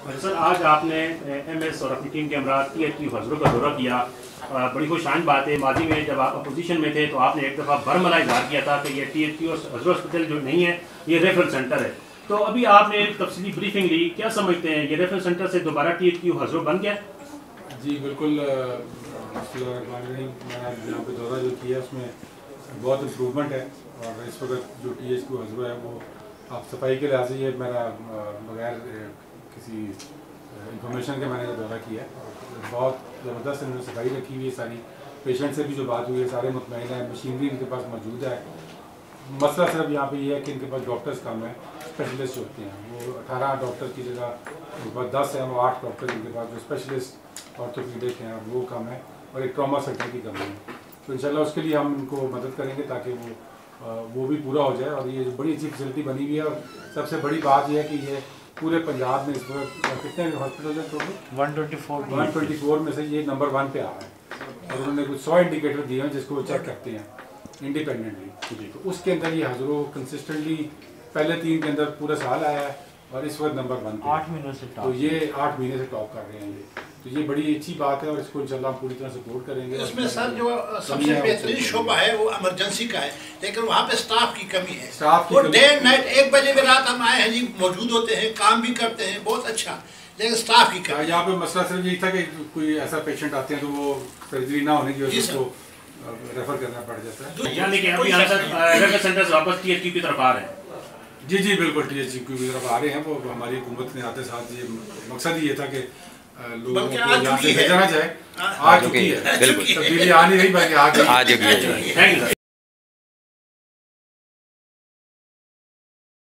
अच्छा सर, आज आपने एमएस और अपनी टीम के हमरा टीएचक्यू हजरों का दौरा किया। बड़ी खुशाइन बात है, माजी में जब आप अपोजिशन में थे तो आपने एक दफ़ा बरमला इजहार किया था कि ये टीएचक्यू हजरों हॉस्पिटल जो नहीं है, ये रेफरल सेंटर है। तो अभी आपने तफसीली ब्रीफिंग ली, क्या समझते हैं ये रेफरल सेंटर से दोबारा टीएचक्यू हजरों बन गया? जी बिल्कुल। मैंने यहाँ पे दौरा जो किया उसमें बहुत इम्प्रूवमेंट है और इस वक्त जो टीएचक्यू हजरों है वो आप सफाई के लिहाज से ये मेरा बगैर किसी इंफॉर्मेशन के मैंने दौरा किया है। बहुत ज़बरदस्त इन्होंने सफाई रखी हुई है सारी। पेशेंट से भी जो बात हुई है सारे मुतमईन हैं, मशीनरी इनके पास मौजूद है। मसला सिर्फ यहाँ पे ये है कि इनके पास डॉक्टर्स कम है, स्पेशलिस्ट होते हैं। वो 18 डॉक्टर की जगह उनके पास 10 है, वो 8 डॉक्टर इनके पास जो स्पेशलिस्ट ऑर्थोपीडिक हैं वो कम है और एक ट्रॉमा सेंटर की कमी है। तो इंशाल्लाह उसके लिए हम इनको मदद करेंगे ताकि वो भी पूरा हो जाए। और ये जो बड़ी अच्छी फैसिलिटी बनी हुई है और सबसे बड़ी बात यह है कि ये पूरे पंजाब में इस वक्त कितने हॉस्पिटल हैं टोटल 124 में से ये नंबर 1 पे आ रहा है। और उन्होंने कुछ 100 इंडिकेटर दिए हैं जिसको वो चेक करते हैं इंडिपेंडेंटली। तो उसके अंदर ये हजरों कंसिस्टेंटली पहले 3 के अंदर पूरा साल आया है और इस वक्त नंबर 1 पे 8 महीनों से तो ये 8 महीने से टॉप कर रहे हैं ये। तो ये बड़ी अच्छी बात है और इसको इंशाल्लाह पूरी तरह सपोर्ट करेंगे। इसमें सर जो सबसे बेहतरीन शोबा है वो इमरजेंसी का है, लेकिन वहाँ पे स्टाफ की कमी है। वो डे एंड नाइट 1 बजे में रात हम आए हैं जी, मौजूद होते हैं, काम भी करते हैं बहुत अच्छा, लेकिन स्टाफ की कमी। यहाँ पे मसला सिर्फ यही था कि कोई ऐसा पेशेंट आते हैं तो वो सर्जरी ना होने की वजह से उसको रेफर करना पड़ जाता है। यानी कि अभी रेफरल सेंटर से वापस टीएचक्यू की तरफ आ रहे हैं। जी बिल्कुल टीएचक्यू की तरफ आ रहे हैं। वो हमारी हुकूमत ने आते साथ ये मकसद ही ये था कि लोगों को यहाँ से भेजना जाए। आ चुकी है, बिल्कुल तब्दीली आ नहीं रही बल्कि आ चुकी है।